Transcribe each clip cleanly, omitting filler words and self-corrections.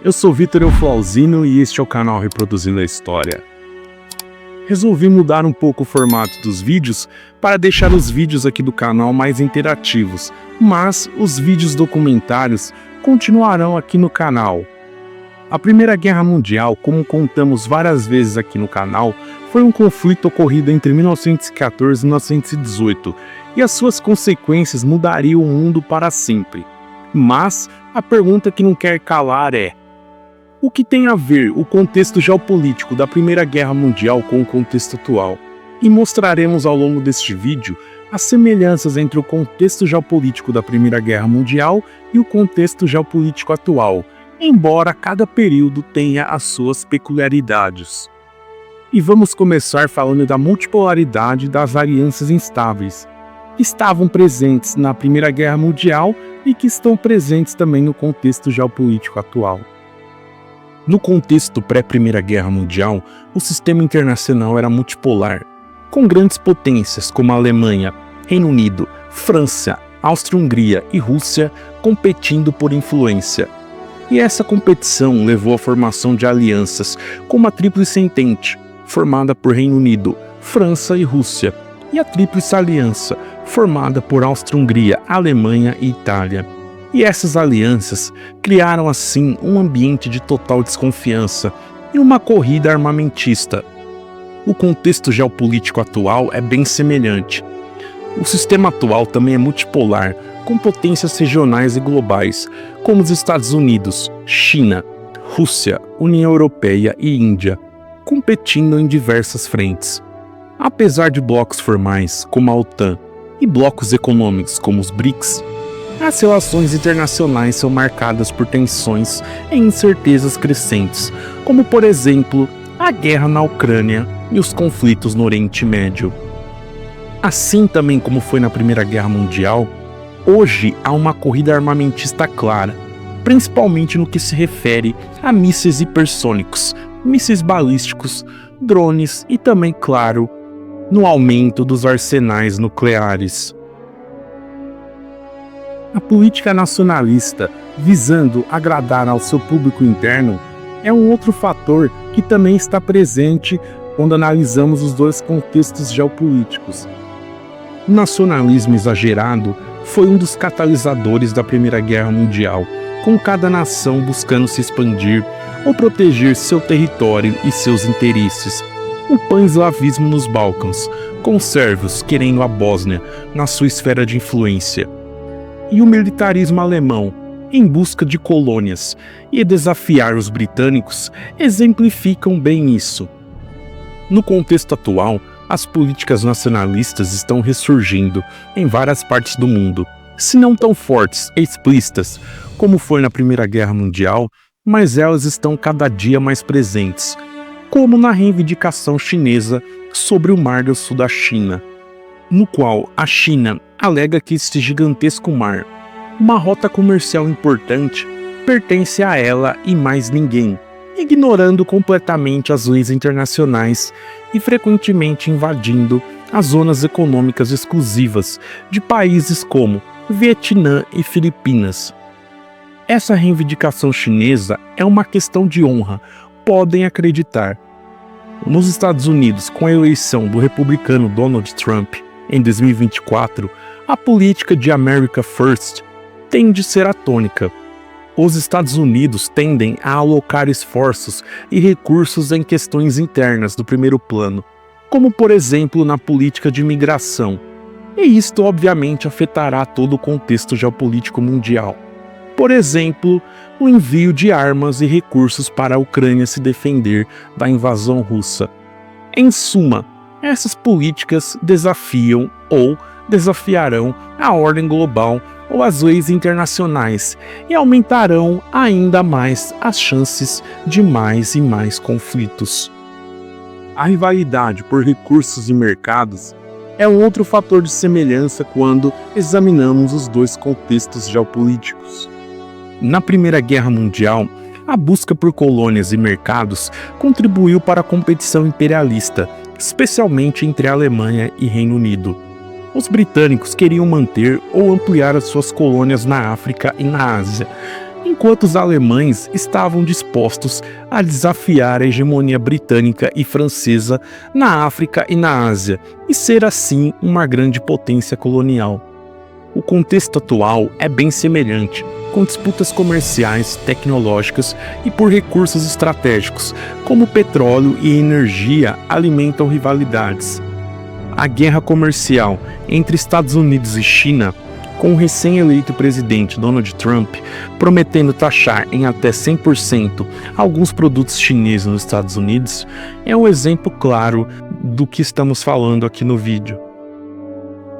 Eu sou Vitor Euflauzino e este é o canal Reproduzindo a História. Resolvi mudar um pouco o formato dos vídeos para deixar os vídeos aqui do canal mais interativos, mas os vídeos documentários continuarão aqui no canal. A Primeira Guerra Mundial, como contamos várias vezes aqui no canal, foi um conflito ocorrido entre 1914 e 1918, e as suas consequências mudariam o mundo para sempre. Mas a pergunta que não quer calar é: o que tem a ver o contexto geopolítico da Primeira Guerra Mundial com o contexto atual? E mostraremos ao longo deste vídeo as semelhanças entre o contexto geopolítico da Primeira Guerra Mundial e o contexto geopolítico atual, embora cada período tenha as suas peculiaridades. E vamos começar falando da multipolaridade das alianças instáveis, que estavam presentes na Primeira Guerra Mundial e que estão presentes também no contexto geopolítico atual. No contexto pré-Primeira Guerra Mundial, o sistema internacional era multipolar, com grandes potências como a Alemanha, Reino Unido, França, Áustria-Hungria e Rússia competindo por influência. E essa competição levou à formação de alianças como a Tríplice Entente, formada por Reino Unido, França e Rússia, e a Tríplice Aliança, formada por Áustria-Hungria, Alemanha e Itália. E essas alianças criaram assim um ambiente de total desconfiança e uma corrida armamentista. O contexto geopolítico atual é bem semelhante. O sistema atual também é multipolar, com potências regionais e globais, como os Estados Unidos, China, Rússia, União Europeia e Índia, competindo em diversas frentes. Apesar de blocos formais, como a OTAN, e blocos econômicos, como os BRICS, as relações internacionais são marcadas por tensões e incertezas crescentes, como, por exemplo, a guerra na Ucrânia e os conflitos no Oriente Médio. Assim também como foi na Primeira Guerra Mundial, hoje há uma corrida armamentista clara, principalmente no que se refere a mísseis hipersônicos, mísseis balísticos, drones e também, claro, no aumento dos arsenais nucleares. A política nacionalista, visando agradar ao seu público interno, é um outro fator que também está presente quando analisamos os dois contextos geopolíticos. O nacionalismo exagerado foi um dos catalisadores da Primeira Guerra Mundial, com cada nação buscando se expandir ou proteger seu território e seus interesses. O pan-eslavismo nos Balcãs, com os sérvios querendo a Bósnia na sua esfera de influência, e o militarismo alemão, em busca de colônias e desafiar os britânicos, exemplificam bem isso. No contexto atual, as políticas nacionalistas estão ressurgindo em várias partes do mundo, se não tão fortes e explícitas como foi na Primeira Guerra Mundial, mas elas estão cada dia mais presentes, como na reivindicação chinesa sobre o Mar do Sul da China, no qual a China alega que este gigantesco mar, uma rota comercial importante, pertence a ela e mais ninguém, ignorando completamente as leis internacionais e frequentemente invadindo as zonas econômicas exclusivas de países como Vietnã e Filipinas. Essa reivindicação chinesa é uma questão de honra, podem acreditar. Nos Estados Unidos, com a eleição do republicano Donald Trump em 2024, a política de America First tende a ser a tônica. Os Estados Unidos tendem a alocar esforços e recursos em questões internas do primeiro plano, como por exemplo na política de imigração, e isto obviamente afetará todo o contexto geopolítico mundial. Por exemplo, o envio de armas e recursos para a Ucrânia se defender da invasão russa. Em suma, essas políticas desafiam ou desafiarão a ordem global ou as leis internacionais e aumentarão ainda mais as chances de mais e mais conflitos. A rivalidade por recursos e mercados é um outro fator de semelhança quando examinamos os dois contextos geopolíticos. Na Primeira Guerra Mundial, a busca por colônias e mercados contribuiu para a competição imperialista, especialmente entre a Alemanha e Reino Unido. Os britânicos queriam manter ou ampliar as suas colônias na África e na Ásia, enquanto os alemães estavam dispostos a desafiar a hegemonia britânica e francesa na África e na Ásia e ser assim uma grande potência colonial. O contexto atual é bem semelhante, com disputas comerciais, tecnológicas e por recursos estratégicos, como petróleo e energia alimentam rivalidades. A guerra comercial entre Estados Unidos e China, com o recém-eleito presidente Donald Trump prometendo taxar em até 100% alguns produtos chineses nos Estados Unidos, é um exemplo claro do que estamos falando aqui no vídeo.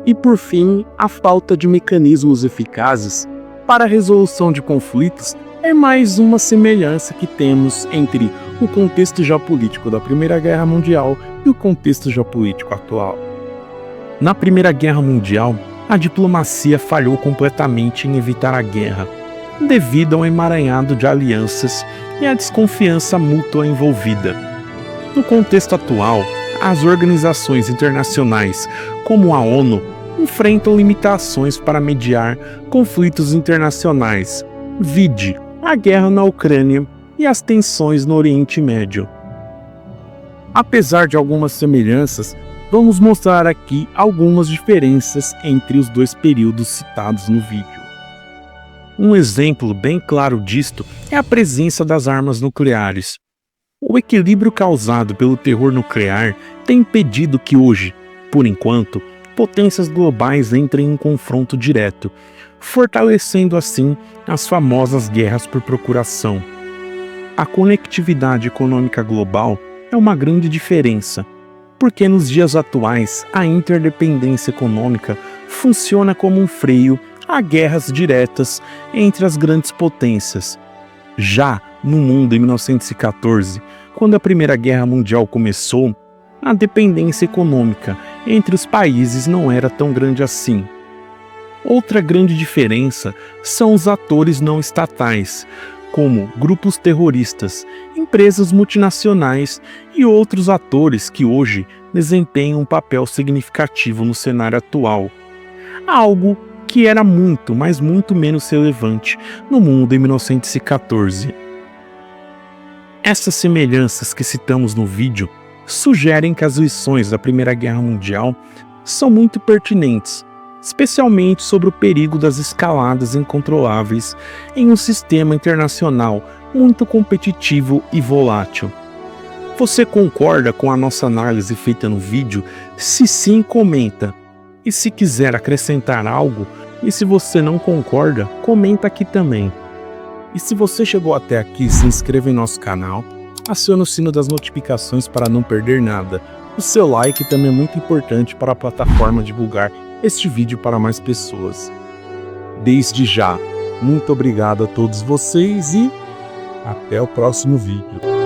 E por fim, a falta de mecanismos eficazes para a resolução de conflitos é mais uma semelhança que temos entre o contexto geopolítico da Primeira Guerra Mundial e o contexto geopolítico atual. Na Primeira Guerra Mundial, a diplomacia falhou completamente em evitar a guerra, devido ao emaranhado de alianças e à desconfiança mútua envolvida. No contexto atual, as organizações internacionais, como a ONU, enfrentam limitações para mediar conflitos internacionais, vide a guerra na Ucrânia e as tensões no Oriente Médio. Apesar de algumas semelhanças, vamos mostrar aqui algumas diferenças entre os dois períodos citados no vídeo. Um exemplo bem claro disto é a presença das armas nucleares. O equilíbrio causado pelo terror nuclear tem impedido que hoje, por enquanto, potências globais entrem em confronto direto, fortalecendo assim as famosas guerras por procuração. A conectividade econômica global é uma grande diferença, porque nos dias atuais a interdependência econômica funciona como um freio a guerras diretas entre as grandes potências. Já no mundo em 1914, quando a Primeira Guerra Mundial começou, a dependência econômica entre os países não era tão grande assim. Outra grande diferença são os atores não estatais, como grupos terroristas, empresas multinacionais e outros atores que hoje desempenham um papel significativo no cenário atual. Algo que era muito, mas muito menos relevante no mundo em 1914. Essas semelhanças que citamos no vídeo sugerem que as lições da Primeira Guerra Mundial são muito pertinentes, especialmente sobre o perigo das escaladas incontroláveis em um sistema internacional muito competitivo e volátil. Você concorda com a nossa análise feita no vídeo? Se sim, comenta. E se quiser acrescentar algo, e se você não concorda, comenta aqui também. E se você chegou até aqui, se inscreva em nosso canal, acione o sino das notificações para não perder nada. O seu like também é muito importante para a plataforma divulgar este vídeo para mais pessoas. Desde já, muito obrigado a todos vocês e até o próximo vídeo.